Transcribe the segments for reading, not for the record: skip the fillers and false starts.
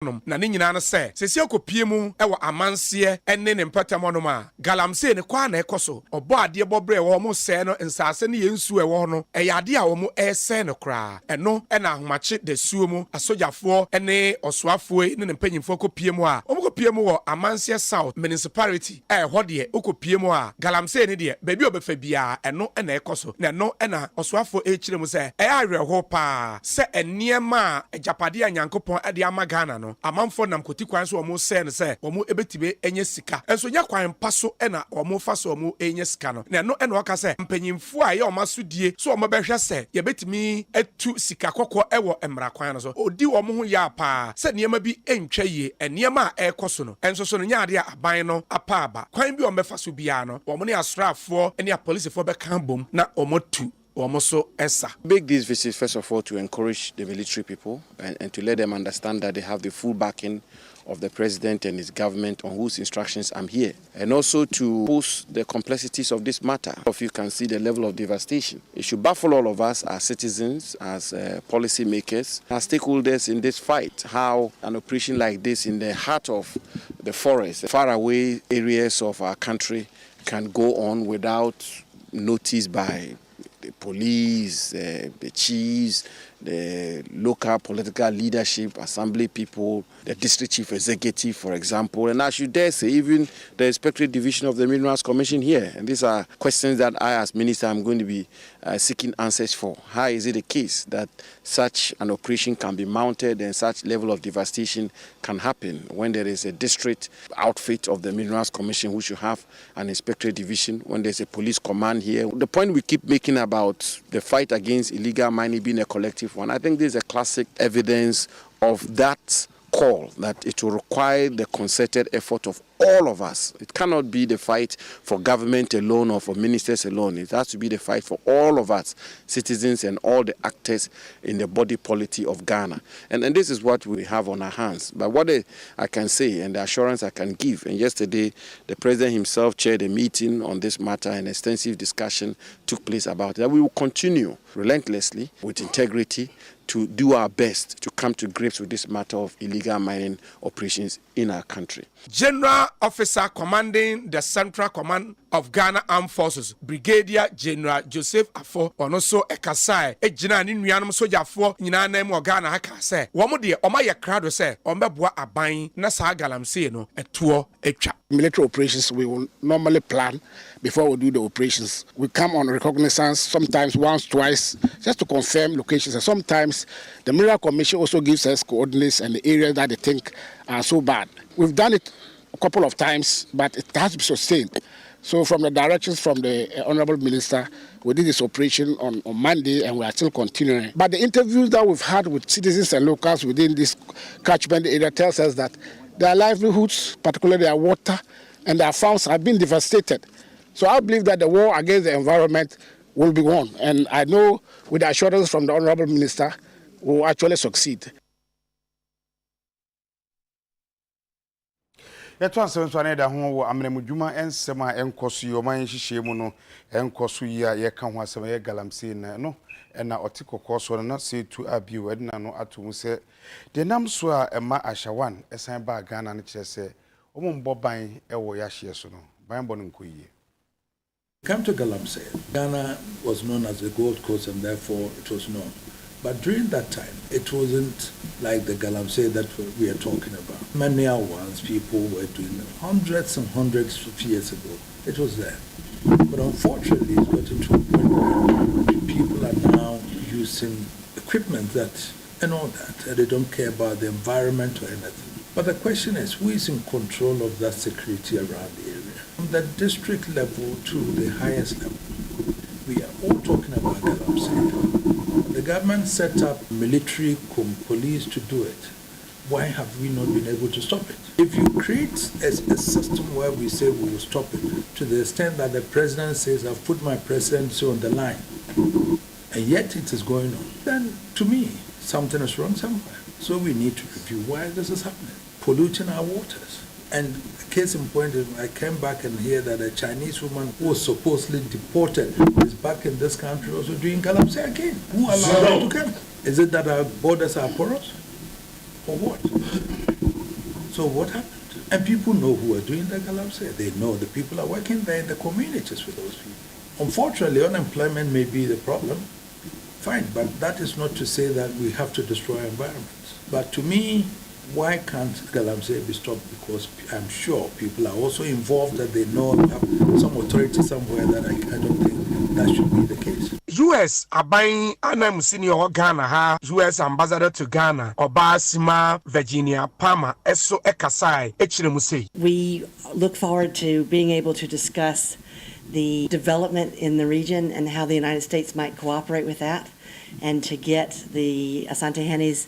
na ne nyina no se sesi akopie mu e wo amanse enne ne mpatamono ma galamsey ne kwa na ekoso obo ade bobre wo mo se no nsase ne yensu e wo no e yade a wo mo ese ne kra eno e na ahomache de suo mu asojafo ene osoafo ne ne mpanyimfo kopie mu a wo kopie mu wo amanse South municipality e ho de okopie mu a galamsey ne de baabi obefa bia eno e na ekoso na eno e na osoafo e kire mu se e awerho pa se eniema ejapade anyankopon e de ama Ghana no amanfo nam koti kwan so omo se ne se omo ebetibe enye sika enso nya kwan paso e na omo fa so omo enye sika no na no e na oka se mpanyimfo a ye omasodie so omo behwe se ye betimi etu sika kokko e wo emra kwan no so odi omo ho ya pa se niema bi entwa ye eniema a ekoso no enso so no nya ade aban no apa aba kwan bi omo fa so bia no omo ne asrafo ne apolicefo be kan bom na omo tu. Make this visit first of all to encourage the military people and to let them understand that they have the full backing of the president and his government on whose instructions I'm here, and also to pose the complexities of this matter. If you can see the level of devastation, it should baffle all of us as citizens, as policy makers, as stakeholders in this fight, how an operation like this in the heart of the forest, far away areas of our country can go on without notice by the police, the chiefs, the local political leadership, assembly people, the district chief executive, for example, and I should dare say even the Inspectorate Division of the Minerals Commission here. And these are questions that I, as minister, am going to be seeking answers for. How is it the case that such an operation can be mounted and such level of devastation can happen when there is a district outfit of the Minerals Commission who should have an Inspectorate Division, when there's a police command here? The point we keep making about the fight against illegal mining being a collective one, I think this is a classic evidence of that call, that it will require the concerted effort of all of us. It cannot be the fight for government alone or for ministers alone. It has to be the fight for all of us, citizens and all the actors in the body politic of Ghana. And this is what we have on our hands. But what I can say and the assurance I can give, and yesterday the president himself chaired a meeting on this matter and extensive discussion took place about it, that we will continue relentlessly with integrity to do our best to come to grips with this matter of illegal mining operations in our country. General Officer commanding the Central Command of Ghana Armed Forces, Brigadier General Joseph Afo, onoso ekasai ejina ni nuanom sojafo nyina na mu Ghana haka se wo de oma ye krado se ombeboa aban na sa galamsey no eto etwa. Military operations we will normally plan before we do the operations. We come on reconnaissance sometimes once, twice, just to confirm locations, and sometimes the Mineral Commission also gives us coordinates and the areas that they think are so bad. We've done it a couple of times, but it has to be sustained. So from the directions from the Honorable Minister, we did this operation on Monday and we are still continuing. But the interviews that we've had with citizens and locals within this catchment area tells us that their livelihoods, particularly their water and their farms, have been devastated. So I believe that the war against the environment will be won. And I know with the assurance from the Honorable Minister, we will actually succeed. Yɛto asɛm so aneda ho wɔ amremudwuma ensɛm a enkoso yi ɔman hyehyɛ mu no enkoso yi a yɛka ho asɛm yɛ galamsey na no ɛna ɔte kokɔ so na setu abio ɛdina no ato mu sɛ de nam so a ɛma ahyawan ɛsan ba Ghana no kyerɛ sɛ ɔmo mbɔ ban ɛwɔ yɛahye so no ban bɔ no nkoyie. Come to Galamsey. Ghana was known as the Gold Coast and therefore it was known. But during that time, it wasn't like the Galamsey that we are talking about. Many hours people were doing it, hundreds and hundreds of years ago. It was there. But unfortunately, it's got into a point where people are now using equipment that and all that, and they don't care about the environment or anything. But the question is, who is in control of that security around the area? From the district level to the highest level. We are all talking about Galamsey. The government set up military police to do it. Why have we not been able to stop it? If you create a system where we say we will stop it, to the extent that the president says, I've put my presidency on the line, and yet it is going on, then to me, something is wrong somewhere. So we need to review why this is happening. Polluting our waters. And case in point, I came back and hear that a Chinese woman who was supposedly deported is back in this country also doing Galamsey again. Who allowed her to come? Is it that our borders are porous? Or what? So what happened? And people know who are doing the Galamsey. They know the people are working there in the communities with those people. Unfortunately, unemployment may be the problem. Fine, but that is not to say that we have to destroy environments. But to me, why can't Galamsey be stopped? Because I'm sure people are also involved, that they know have some authority somewhere, that I don't think that should be the case. US aban anam senior Ghana ha US ambassador to Ghana Obasima Virginia Palmer eso ekasai echiremu sei. We look forward to being able to discuss the development in the region and how the United States might cooperate with that, and to get the Asante Henne's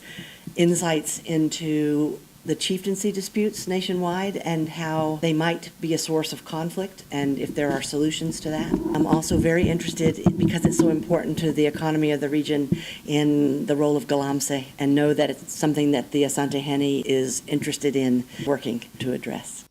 insights into the chieftaincy disputes nationwide and how they might be a source of conflict and if there are solutions to that. I'm also very interested, because it's so important to the economy of the region, in the role of Galamsey, and know that it's something that the Asante Henne is interested in working to address.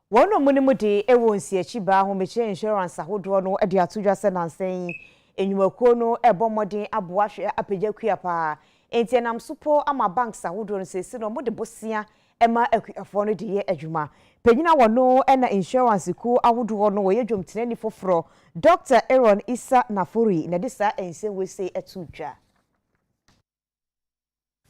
One of Munimudi, Ewons Yachiba, who make insurance, who draw no at the Atuja Senan saying, in Yumokono, a bomodi, a buash, a pejaquiapa, and Tianam Supo, ama banks, who don't say, no more the Bossia, Emma, a phone de ye ejuma. Penina wano, and insurance, cool, I would draw no way, jump 24 fro. Dr. Aaron Issa Nafuri, Nadisa, and say we say a tuja.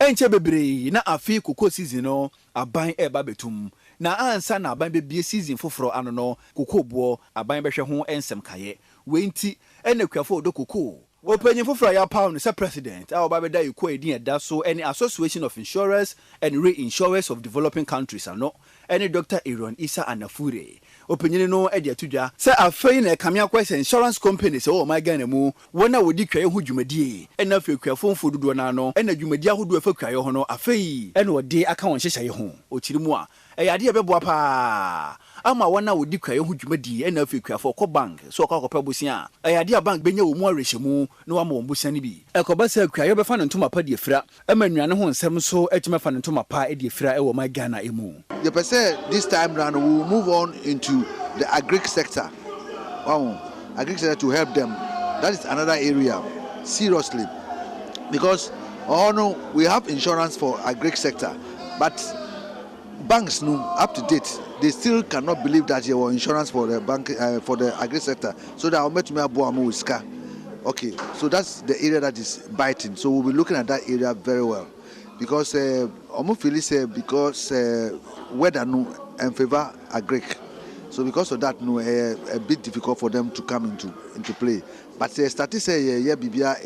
Enche bebre na afi koko season no aban eba betum na ansa na aban be season foforo ano no koko bo aban behwe ho ensem kaye wenti ene kwafo do koko opanyin foforo ya pound se president a oba beda yiko edin eda so any association of insurers and reinsurers of developing countries ano any Dr. Aaron Issa Anafure opinion no e dia tudwa se afei na kamia kwese insurance companies o my Ghana mu wona wodi kwaye ho dwumadie e na afei kwafo mfo dodo na no e na dwumadie ahodo afa kwaye ho no afei e na odi aka won hyehye ho okiri mu a e yade beboa pa ama wona wodi kwaye ho dwumadie e na afei kwafo ko bank so akwa bosia e yade bank benya wo mu arehyemu na wa ma won bosia ni bi e ko ba se kwaye be fa no ntoma pa die fira e ma nnuane ho nsem so etime fa no ntoma pa e die fira e wo my Ghana emu. The person this time round we will move on into the agric sector. Wow, agric sector to help them. That is another area, seriously, because no, we have insurance for agric sector, but banks no up to date. They still cannot believe that there was insurance for the bank for the agric sector. So that I'll make me a boamuska. Okay, so that's the area that is biting. So we'll be looking at that area very well, because because weather no in favor agric. So because of that, no, a bit difficult for them to come into play. But statistics say bibia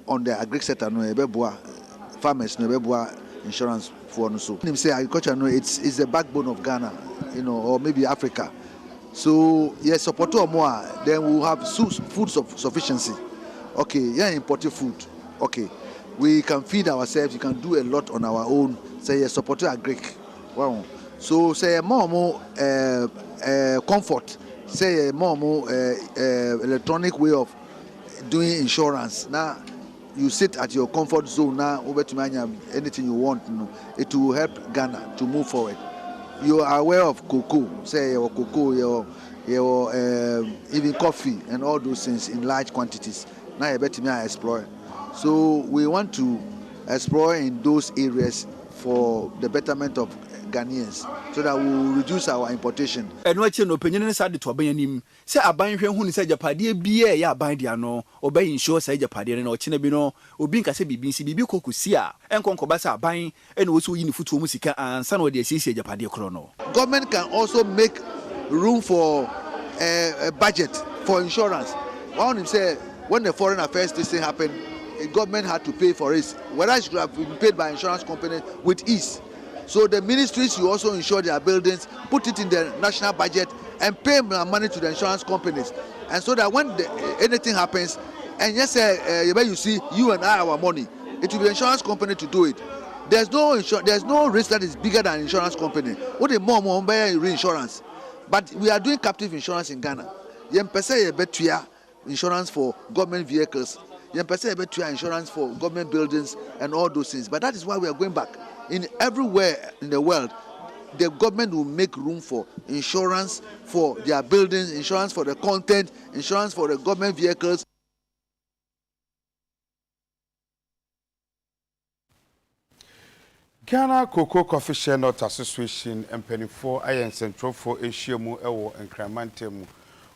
on the agric sector no ebeboa farmers no ebeboa insurance for no so. Him say agriculture no it's the backbone of Ghana, or maybe Africa. So yes, support more. Then we'll have food sufficiency. Okay, import food. Okay, we can feed ourselves. We can do a lot on our own. Say yes, support agric. Wow. So say more comfort, say more electronic way of doing insurance. Now you sit at your comfort zone now over to manage anything you want. It will help Ghana to move forward. You are aware of cocoa, say your cocoa, your even coffee and all those things in large quantities. Now you better explore. So we want to explore in those areas for the betterment of Ghanaians, so that we will reduce our importation. And what you know, opinion is added to a bayanim. Say a buying who is a Japadia beer, ya buy the ano, obeying sure say Japadia and or Chinabino, or being a BBC, Bibukusia, and Concobasa buying, and also in foot musica and some of the CC Japadia chrono. Government can also make room for a budget for insurance. One say when the foreign affairs this thing happened, the government had to pay for it, whereas it could have been paid by insurance company with ease. So the ministries you also insure their buildings, put it in the national budget, and pay money to the insurance companies. And so that when anything happens, and yes, you see you and I our money, it will be the insurance company to do it. There's no risk that is bigger than insurance company. What a more reinsurance, but we are doing captive insurance in Ghana. Insurance for government vehicles. Insurance for government buildings and all those things. But that is why we are going back. In everywhere in the world, the government will make room for insurance for their buildings, insurance for the content, insurance for the government vehicles. Ghana Cocoa Coffee Share Not Association mpanimfoɔ ayɛ nsɛntwerɛfoɔ ahyia mu ɛwɔ nkramantam mu.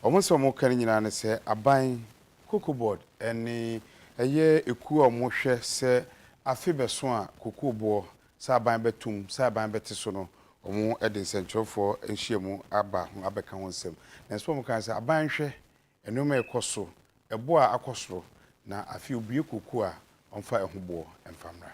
Ɔmo nso ɔmo kan nyinaa ne sɛ aban cocoa board ɛne ɛyɛ eku a ɔmo hwɛ sɛ afi bɛso a cocoa board sɛ aban bɛtum sɛ aban bɛte so no ɔmo ɛde nsɛntwerɛfoɔ ahyia mu aba ho abɛka ho nsɛm. Na nso ɔmo kan sɛ aban hwɛ ɛnoma ɛkɔ so ɛbo a akɔ soro na afi obie cocoa a ɔmfa ɛho boɔ ɛmfamra.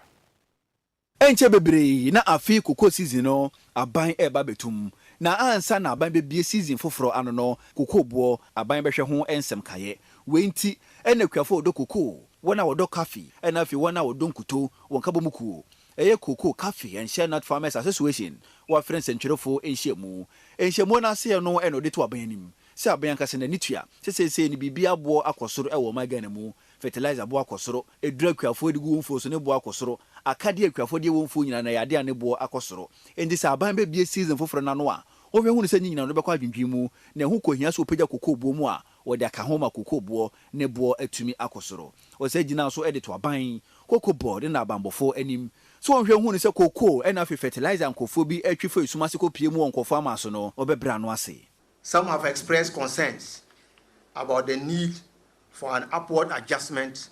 Enche bebre na afi koko season no aban eba betum na ansa na aban bebie season foforo ano no koko bo aban behwe ho ensem kaye wenti ene kwafo odo koko wona wodo coffee ena afi wona wodo nkuto wonka bomukuo eye koko coffee and share not farmers association wa friends entwerefo enhyemu na se no eno de to aban anim se aban kase na nitua se ni bibia bo akosoro e wo magana mu fertilizer bo akosoro edura kwafo edigu wonfo so ne bo akosoro akade akwafo de wonfo nyina na yade ane bo akosoro endi sa aban be bie season foforo na no a wo hwe hu ne se nyina no bekwa adwendwi mu na hu kohia so pagya kokoo bo mu a wo de aka homa kokoo bo ne bo atumi akosoro o se gina so edit aban kokoo board na abambofo anim so wo hwe hu ne se kokoo e na fertilizer nkofo bi atwifo esumase kopie mu nkofo amaso no obebra no ase. Some have expressed concerns about the need for an upward adjustment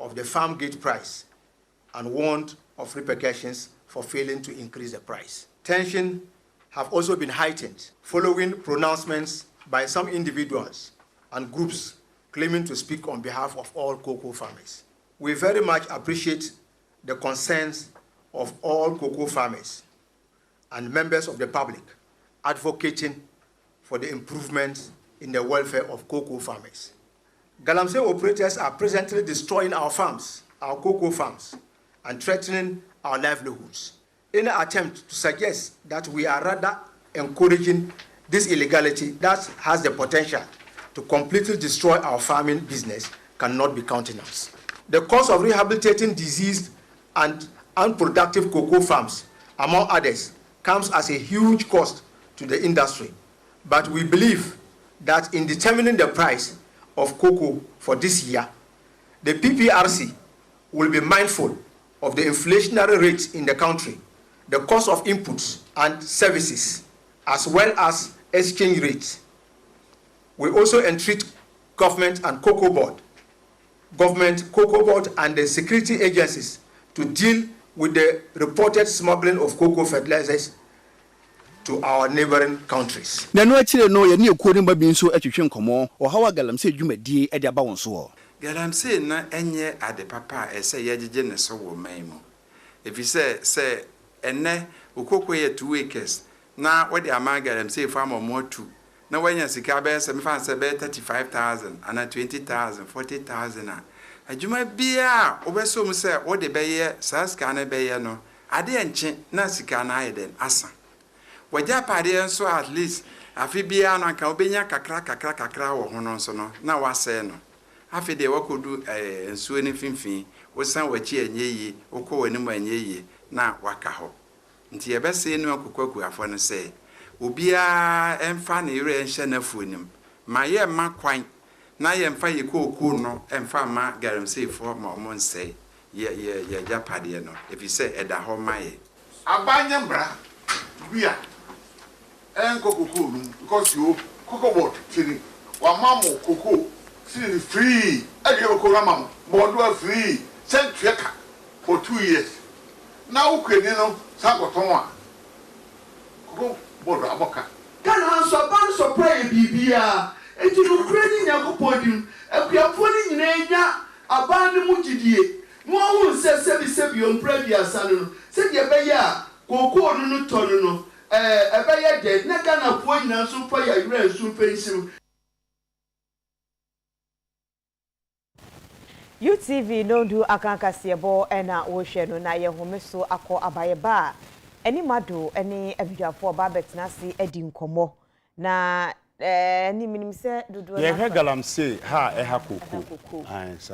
of the farm gate price and warned of repercussions for failing to increase the price. Tension have also been heightened following pronouncements by some individuals and groups claiming to speak on behalf of all cocoa farmers. We very much appreciate the concerns of all cocoa farmers and members of the public advocating for the improvement in the welfare of cocoa farmers. Galamsey operators are presently destroying our farms, our cocoa farms, and threatening our livelihoods. Any attempt to suggest that we are rather encouraging this illegality that has the potential to completely destroy our farming business cannot be countenanced. The cost of rehabilitating diseased and unproductive cocoa farms, among others, comes as a huge cost to the industry. But we believe that in determining the price of cocoa for this year, the PPRC will be mindful of the inflationary rates in the country, the cost of inputs and services, as well as exchange rates. We also entreat government and cocoa board, and the security agencies to deal with the reported smuggling of cocoa fertilizers to our neighboring countries. Na no akire no ye ne ekuo ne mba bi nso atwetwe nkomo o hawa Galamsey dwumadie e de aba won so o. Galamsey na enye ade papa ese yegege ne so wo man mu. Efi se enne okoko ye 2 acres na we de ama Galamsey farm mo tu na wanya sika be se me fa se be 35,000 ana 20,000 40,000 a adwuma bia obeso mu se wo de be ye sa sika na be ye no ade enche na sika na ayeden asa wajja pade so at least afi bia no anka obenya kakra wo ho no so no na wase no afi de wakodu ensuo ne finfin wosan wachi enyeyi wokọ wani mu enyeyi na waka ho nti yebese no akokwaku afọ no se obia emfa na ire enhye na fuonim ma ye ma kwan na ye mfa ye koku no emfa ma Galamsey fo ma omo nse ye japade no efi se eda ho maye abanya mbra bia cocoa because you cocoa board sini wa mamu cocoa sini free and you cocoa mamu board free sent treka for 2 years now kwani no sakoton a cocoa board aboka kan hanso ban so pray bibia enti no krani nyakopodim akuafo ni nyina nya aban ne mugidie no hu sebi ompra bia sanu no se de beye a cocoa no tonu no ebeye de na Ghana po nyina so pa ya yure so pensim. UTV no do akanka sebo ena wo hwe no na ye home so akọ abaye ba eni mado eni abiduafo ba betena se edi nkomo na ni minim se dodo na ye Galamsey ha ha koko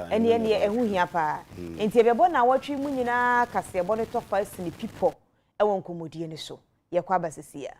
eni ehu hia pa enti ebebo na watwi mu nyina kasebo ne tofa sini pipo e won komodie ne so ye kwa basisia.